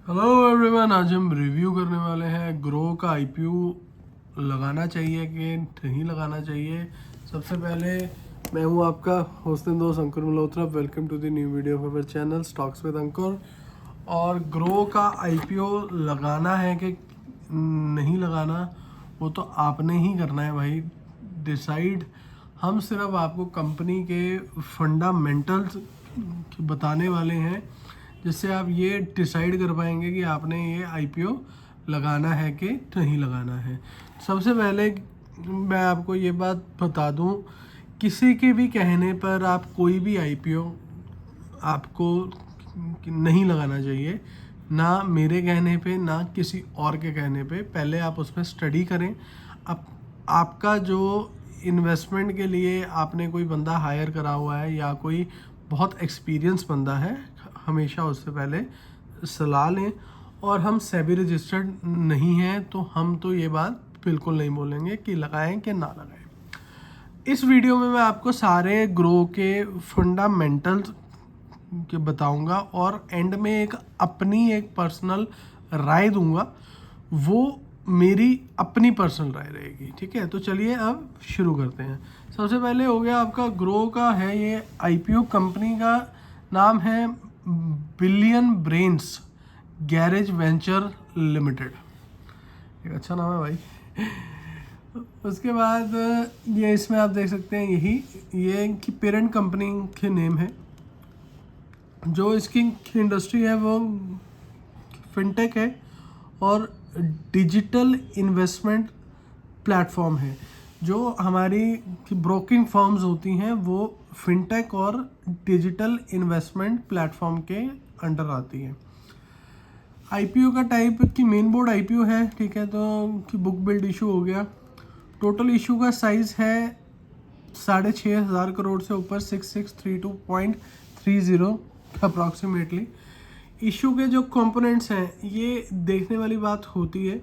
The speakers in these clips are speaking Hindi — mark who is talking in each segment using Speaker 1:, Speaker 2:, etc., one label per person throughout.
Speaker 1: हेलो एवरीवन, आज हम रिव्यू करने वाले हैं ग्रो का आईपीओ लगाना चाहिए कि नहीं लगाना चाहिए। सबसे पहले मैं हूं आपका होस्ट एंड दोस्त Ankur Malhotra. Welcome to the new video of our channel stocks with Ankur. और ग्रो का आईपीओ लगाना है कि नहीं लगाना, वो तो आपने ही करना है भाई, डिसाइड। हम सिर्फ आपको कंपनी के फंडामेंटल्स बताने वाले हैं, जिससे आप ये डिसाइड कर पाएंगे कि आपने ये आईपीओ लगाना है कि नहीं लगाना है। सबसे पहले मैं आपको ये बात बता दूं, किसी के भी कहने पर आप कोई भी आईपीओ आपको नहीं लगाना चाहिए। ना मेरे कहने पे, ना किसी और के कहने पे। पहले आप उस पर स्टडी करें। अब आपका जो इन्वेस्टमेंट के लिए आपने कोई बंदा हायर करा हुआ है या कोई बहुत एक्सपीरियंस बंदा है, हमेशा उससे पहले सलाह लें। और हम सेबी रजिस्टर्ड नहीं हैं, तो हम तो ये बात बिल्कुल नहीं बोलेंगे कि लगाएं कि ना लगाएं। इस वीडियो में मैं आपको सारे ग्रो के फंडामेंटल्स के बताऊंगा और एंड में एक पर्सनल राय दूंगा। वो मेरी अपनी पर्सनल राय रहेगी, ठीक है। तो चलिए अब शुरू करते हैं। सबसे पहले हो गया आपका ग्रो का है ये आईपीओ। कंपनी का नाम है billion brains garage venture limited. एक अच्छा नाम है भाई। उसके बाद ये इसमें आप देख सकते हैं, ये इनकी पेरेंट कंपनी के नेम है। जो इसकी इंडस्ट्री है वो फिनटेक है और डिजिटल इन्वेस्टमेंट प्लेटफॉर्म है। जो हमारी ब्रोकिंग फर्म्स होती हैं वो फिनटेक और डिजिटल इन्वेस्टमेंट प्लेटफॉर्म के अंडर आती हैं। आईपीओ का टाइप की मेन बोर्ड आईपीओ है, ठीक है। तो कि बुक बिल्ड इशू हो गया। टोटल इशू का साइज है 6,500 करोड़ से ऊपर, 6632.30 अप्रॉक्सीमेटली। इशू के जो कंपोनेंट्स हैं, ये देखने वाली बात होती है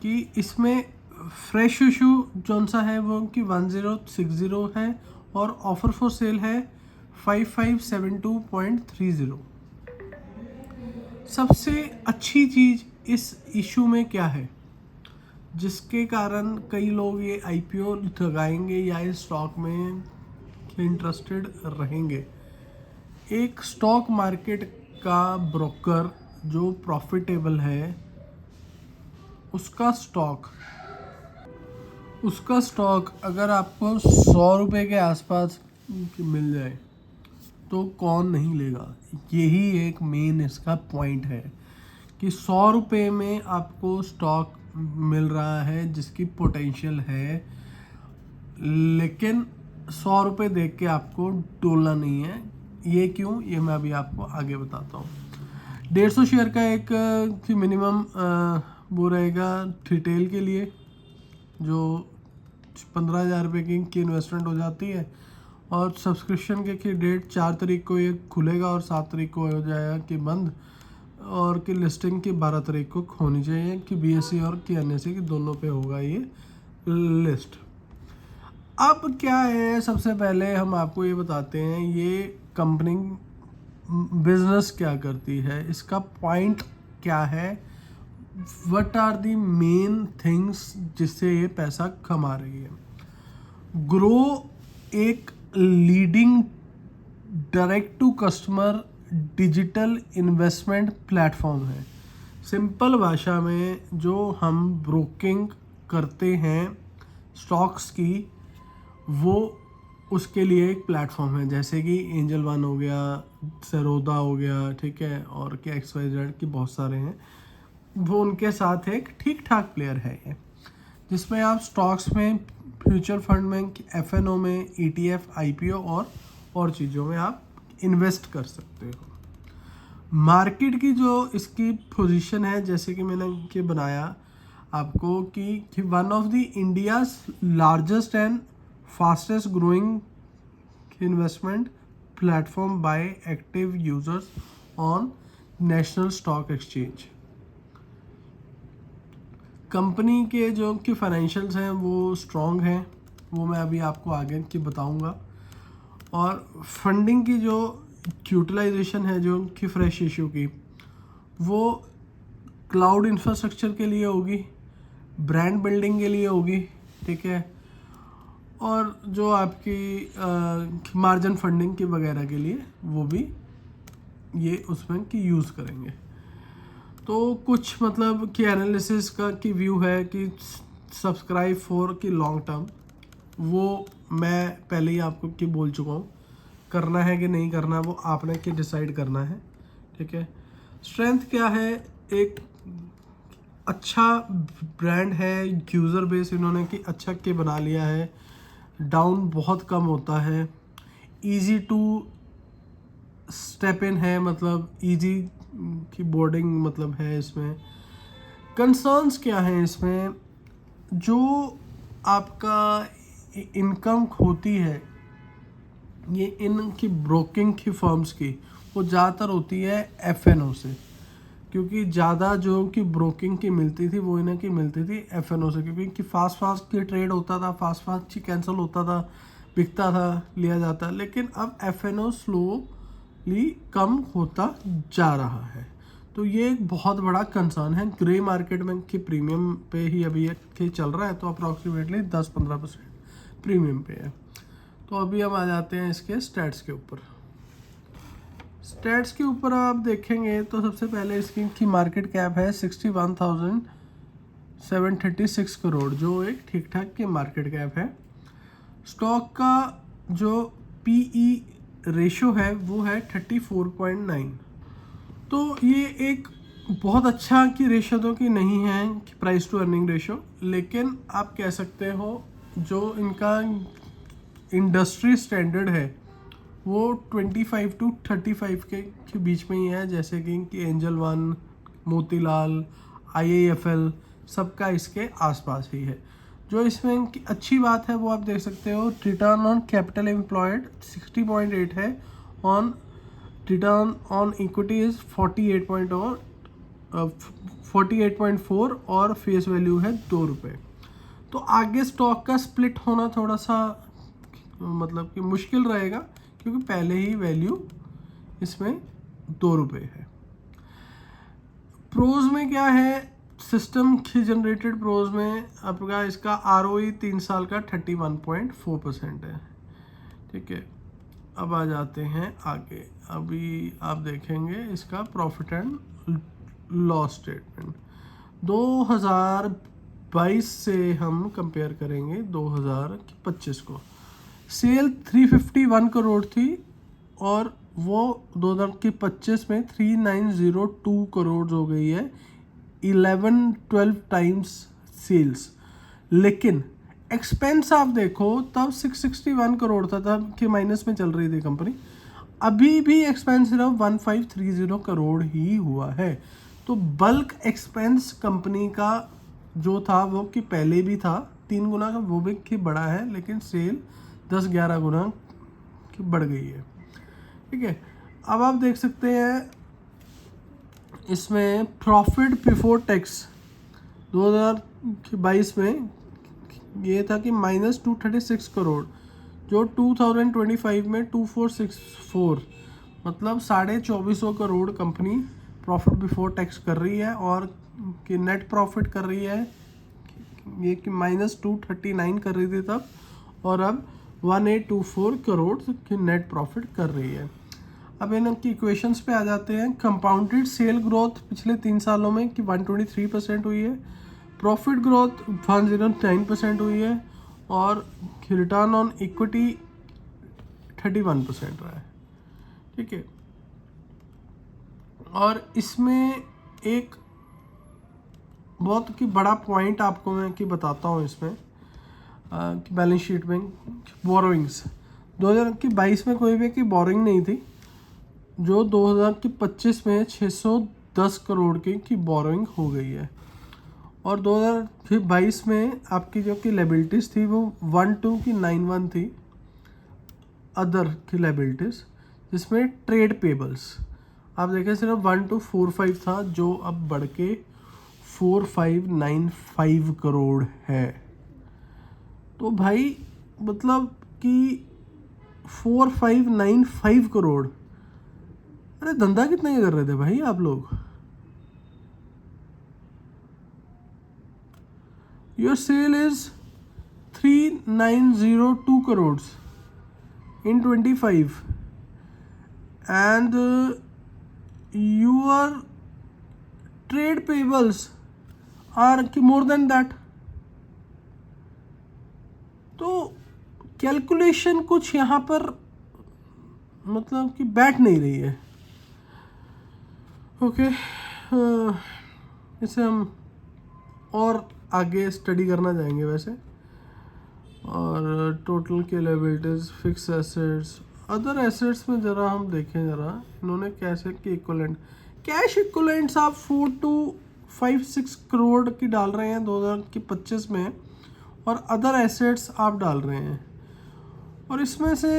Speaker 1: कि इसमें फ्रेश इशू जौन सा है वो कि 1060 है और ऑफर फॉर सेल है 5572.30। सबसे अच्छी चीज़ इस इशू में क्या है जिसके कारण कई लोग ये आईपीओ लगाएंगे या इस स्टॉक में इंटरेस्टेड रहेंगे? एक स्टॉक मार्केट का ब्रोकर जो प्रॉफिटेबल है, उसका स्टॉक अगर आपको 100 रुपये के आसपास मिल जाए तो कौन नहीं लेगा। यही एक मेन इसका पॉइंट है कि 100 रुपये में आपको स्टॉक मिल रहा है जिसकी पोटेंशियल है, लेकिन 100 रुपये देख के आपको डोलना नहीं है। ये क्यों, ये मैं अभी आपको आगे बताता हूँ। 150 शेयर का एक मिनिमम वो रहेगा रिटेल के लिए, जो 15,000 रुपये की इन्वेस्टमेंट हो जाती है। और सब्सक्रिप्शन के डेट 4 तारीख को ये खुलेगा और 7 तारीख को हो जाएगा कि बंद, और कि लिस्टिंग की 12 तारीख को होनी चाहिए कि बीएसई और कि एनएसई की दोनों पे होगा ये लिस्ट। अब क्या है, सबसे पहले हम आपको ये बताते हैं ये कंपनी बिजनेस क्या करती है, इसका पॉइंट क्या है, what are the main things जिससे ये पैसा कमा रही है। ग्रो एक leading direct to customer digital investment platform है। सिंपल भाषा में जो हम ब्रोकिंग करते हैं स्टॉक्स की, वो उसके लिए एक प्लेटफॉर्म है। जैसे कि एंजल वन हो गया, सरोदा हो गया, ठीक है, और क्या XYZ की बहुत सारे हैं। वो उनके साथ एक ठीक ठाक प्लेयर है ये, जिसमें आप स्टॉक्स में, फ्यूचर फंड में, एफएनओ में, ETF, आईपीओ और चीज़ों में आप इन्वेस्ट कर सकते हो। मार्केट की जो इसकी पोजीशन है, जैसे कि मैंने ये बनाया आपको कि one of the India's largest and fastest growing investment platform by active users on national stock exchange. Company के जो कि फाइनेंशियल्स हैं वो स्ट्रॉन्ग हैं, वो मैं अभी आपको आगे की बताऊंगा। और फंडिंग की जो यूटिलाइजेशन है जो कि फ्रेश इशू की, वो क्लाउड इंफ्रास्ट्रक्चर के लिए होगी, ब्रांड बिल्डिंग के लिए होगी, ठीक है, और जो आपकी मार्जिन फंडिंग की वगैरह के लिए वो भी ये उसमें की यूज़ करेंगे। तो कुछ मतलब कि एनालिसिस का की व्यू है कि सब्सक्राइब फॉर की लॉन्ग टर्म, वो मैं पहले ही आपको कि बोल चुका हूँ, करना है कि नहीं करना वो आपने कि डिसाइड करना है, ठीक है। स्ट्रेंथ क्या है, एक अच्छा ब्रांड है, यूज़र बेस इन्होंने कि अच्छा के बना लिया है, डाउन बहुत कम होता है, इजी टू स्टेप इन है, मतलब इजी की बोर्डिंग मतलब है इसमें। कंसर्न्स क्या हैं इसमें, जो आपका इनकम होती है ये इनकी ब्रोकिंग की फर्म्स की, वो ज़्यादातर होती है एफएनओ से, क्योंकि ज़्यादा जो कि ब्रोकिंग की मिलती थी वो इन्हें की मिलती थी एफएनओ से, क्योंकि कि फास्ट की ट्रेड होता था, फास्ट ही कैंसिल होता था, बिकता था, लिया जाता। लेकिन अब एफएनओ स्लोली कम होता जा रहा है, तो ये एक बहुत बड़ा कंसर्न है। ग्रे मार्केट में की प्रीमियम पे ही अभी ये चल रहा है, तो अप्रॉक्सीमेटली 10-15% प्रीमियम पे है। तो अभी हम आ जाते हैं इसके स्टैट्स के ऊपर। स्टैट्स के ऊपर आप देखेंगे तो सबसे पहले इसकी की मार्केट कैप है 61,736 करोड़, जो एक ठीक ठाक की मार्केट कैप है। स्टॉक का जो पीई रेशो है वो है 34.9, तो ये एक बहुत अच्छा की रेशो तो की नहीं है कि प्राइस टू अर्निंग रेशो, लेकिन आप कह सकते हो जो इनका इंडस्ट्री स्टैंडर्ड है वो 25 to 35 के बीच में ही है, जैसे कि एंजल वन, मोतीलाल, IIFL सबका इसके आसपास ही है। जो इसमें की अच्छी बात है वो आप देख सकते हो, रिटर्न ऑन कैपिटल एम्प्लॉयड 60.8 है, on return on equity is 48.4 और फेस वैल्यू है 2 रुपये। तो आगे स्टॉक का स्प्लिट होना थोड़ा सा मतलब कि मुश्किल रहेगा, क्योंकि पहले ही वैल्यू इसमें 2 रुपये है। प्रोज में क्या है, सिस्टम की जनरेटेड प्रोज में आपका इसका ROE 3 साल का 31.4% है, ठीक है। अब आ जाते हैं आगे, अभी आप देखेंगे इसका प्रॉफिट एंड लॉस स्टेटमेंट 2022 से हम कंपेयर करेंगे 2025 को। सेल 351 करोड़ थी और वो 2025 में 3902 करोड़ हो गई है, 11-12 टाइम्स सेल्स। लेकिन एक्सपेंस आप देखो तब 661 करोड़ था, तब कि माइनस में चल रही थी कंपनी, अभी भी एक्सपेंस सिर्फ 1530 करोड़ ही हुआ है। तो बल्क एक्सपेंस कंपनी का जो था वो कि पहले भी था 3 गुना का, वो भी कि बड़ा है, लेकिन सेल 10-11 गुना की बढ़ गई है, ठीक है। अब आप देख सकते हैं इसमें प्रॉफिट बिफोर टैक्स 2022 में ये था कि -236 करोड़, जो 2025 में 2464, मतलब 2450 crore company profit before tax कर रही है, और कि नेट प्रॉफिट कर रही है ये कि -239 कर रही थी तब, और अब 1824 करोड़ की नेट प्रॉफिट कर रही है। अब इनकी इक्वेशंस पे आ जाते हैं। कंपाउंडेड सेल ग्रोथ पिछले 3 सालों में कि 123% हुई है, प्रॉफिट ग्रोथ 109% हुई है, और रिटर्न ऑन इक्विटी 31% रहा है, ठीक है। और इसमें एक बहुत की बड़ा पॉइंट आपको मैं कि बताता हूँ इसमें कि बैलेंस शीट में बोरोइंग्स 2022 में कोई भी की बोरिंग नहीं थी, जो 2025 में 610 करोड़ की बोरोइंग हो गई है, और 2022 में आपकी जो कि लायबिलिटीज़ थी वो 1291 थी, अदर की लायबिलिटीज़, जिसमें ट्रेड पेबल्स आप देखें सिर्फ 1245 था, जो अब बढ़ के 4595 करोड़ है। तो भाई मतलब कि 4595 करोड़, अरे धंधा कितना ही कर रहे थे भाई आप लोग, your sale is 3902 crores in 25 and your trade payables are more than that. तो कैलकुलेशन कुछ यहाँ पर मतलब कि बैठ नहीं रही है. ओके, इसे हम और आगे स्टडी करना चाहेंगे वैसे. और टोटल की liabilities, fix assets, other assets में ज़रा हम देखें ज़रा इन्होंने कैसे कि इक्वलेंट कैश इक्वलेंट्स आप 4 to 5-6 करोड़ की डाल रहे हैं 2025 में, और अदर एसेट्स आप डाल रहे हैं, और इसमें से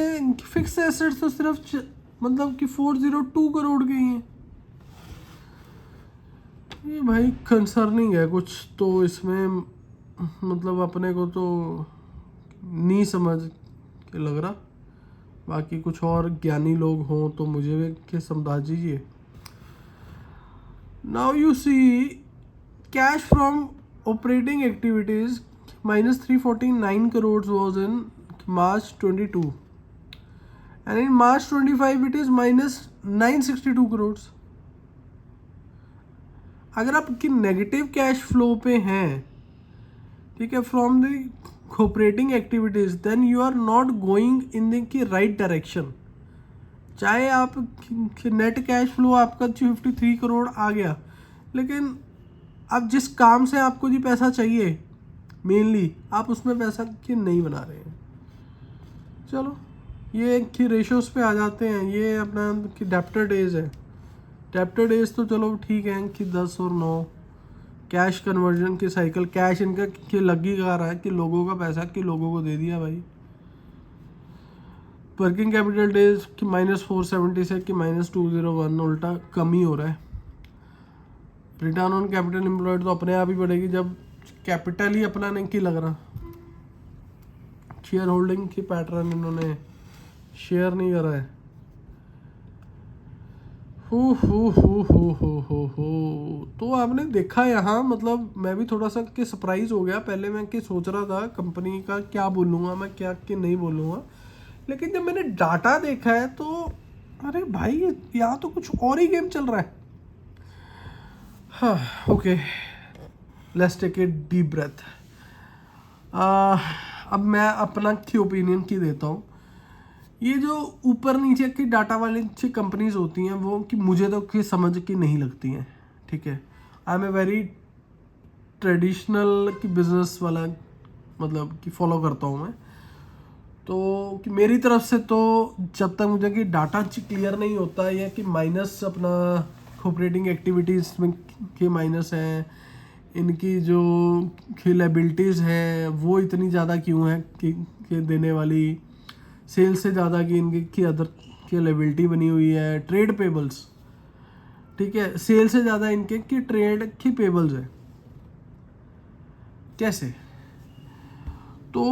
Speaker 1: फिक्स एसेट्स तो सिर्फ मतलब कि 402 करोड़ के ही हैं. ये भाई कंसर्निंग है कुछ तो इसमें, मतलब अपने को तो नहीं समझ के लग रहा. बाकी कुछ और ज्ञानी लोग हों तो मुझे भी के समझा दीजिए. Now you see cash from operating activities -349 crores was in March 22 and in March 25 it is -962 crores. अगर आपकी नेगेटिव कैश फ्लो पे हैं, ठीक है, from the operating activities, then you are not going in the की राइट डायरेक्शन. चाहे आप नेट कैश फ्लो आपका 53 करोड़ आ गया, लेकिन अब जिस काम से आपको जी पैसा चाहिए मेनली, आप उसमें पैसा कि नहीं बना रहे हैं. चलो ये कि रेशोस पे आ जाते हैं. ये अपना कि डेप्टर डेज है. डेप्टर डेज तो चलो ठीक है कि 10 और 9. कैश कन्वर्जन की साइकिल, कैश इनका कि लग ही आ रहा है कि लोगों का पैसा कि लोगों को दे दिया भाई. वर्किंग कैपिटल डेज कि -470 से कि -201, उल्टा कम ही हो रहा है. रिटर्न ऑन कैपिटल एम्प्लॉयड तो अपने आप ही बढ़ेगी जब कैपिटल ही अपना नहीं कि लग रहा. शेयर होल्डिंग की पैटर्न इन्होंने शेयर नहीं करा है. हो तो आपने देखा यहाँ, मतलब मैं भी थोड़ा सा कि सरप्राइज हो गया. पहले मैं कि सोच रहा था कंपनी का क्या बोलूँगा मैं, क्या कि नहीं बोलूँगा, लेकिन जब मैंने डाटा देखा है तो अरे भाई यहाँ तो कुछ और ही गेम चल रहा है. हाँ okay, let's take a deep breath. अब मैं अपना की ओपिनियन की देता हूँ. ये जो ऊपर नीचे की डाटा वाली अच्छी कंपनीज होती हैं वो कि मुझे तो कि समझ की नहीं लगती हैं. ठीक है, I am a very traditional की बिजनेस वाला मतलब कि फॉलो करता हूँ मैं. तो कि मेरी तरफ से तो जब तक मुझे कि डाटा क्लियर नहीं होता, या कि माइनस अपना ऑपरेटिंग एक्टिविटीज़ में के माइनस हैं, इनकी जो लायबिलिटीज़ है वो इतनी ज़्यादा क्यों है कि देने वाली, सेल से ज़्यादा की इनकी की अदर की लायबिलिटी बनी हुई है. ट्रेड पेबल्स, ठीक है, सेल से ज़्यादा इनके की ट्रेड की पेबल्स है. कैसे? तो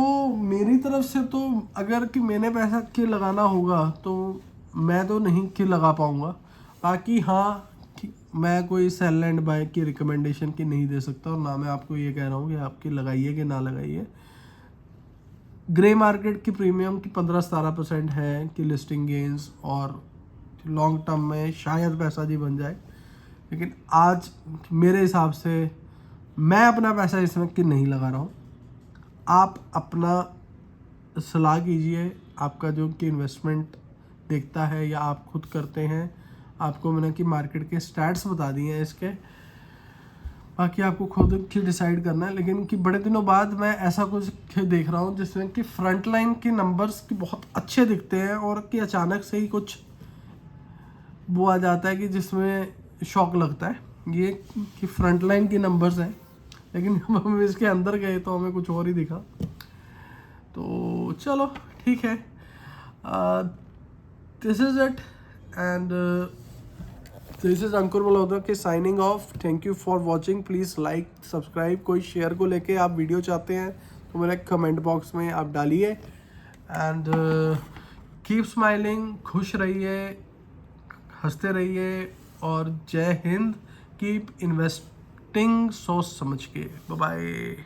Speaker 1: मेरी तरफ से तो अगर कि मैंने पैसा कि लगाना होगा तो मैं तो नहीं कि लगा पाऊँगा. बाकी हाँ, मैं कोई सेल एंड बाय की रिकमेंडेशन की नहीं दे सकता, और ना मैं आपको ये कह रहा हूँ कि आपकी लगाइए कि ना लगाइए. ग्रे मार्केट की प्रीमियम की 15-17% है कि लिस्टिंग गेंस, और लॉन्ग टर्म में शायद पैसा जी बन जाए. लेकिन आज मेरे हिसाब से मैं अपना पैसा इसमें कि नहीं लगा रहा हूँ. आप अपना सलाह कीजिए. आपका जो कि इन्वेस्टमेंट देखता है या आप खुद करते हैं, आपको मैंने कि मार्केट के स्टैट्स बता दिए हैं इसके, बाकी आपको खुद की डिसाइड करना है. लेकिन कि बड़े दिनों बाद मैं ऐसा कुछ देख रहा हूँ जिसमें कि फ्रंट लाइन के नंबर्स की बहुत अच्छे दिखते हैं, और कि अचानक से ही कुछ वो आ जाता है कि जिसमें शॉक लगता है. ये कि फ्रंट लाइन की नंबर्स हैं, लेकिन हम इसके अंदर गए तो हमें कुछ और ही दिखा. तो चलो ठीक है, this is it and this is Ankur Malhotra के signing off. Thank you for watching. Please like subscribe. कोई शेयर को लेके आप वीडियो चाहते हैं तो मेरे कमेंट बॉक्स में आप डालिए. एंड कीप स्माइलिंग, खुश रहिए, हंसते रहिए, और जय हिंद. कीप इन्वेस्टिंग सोच समझ के. Bye bye.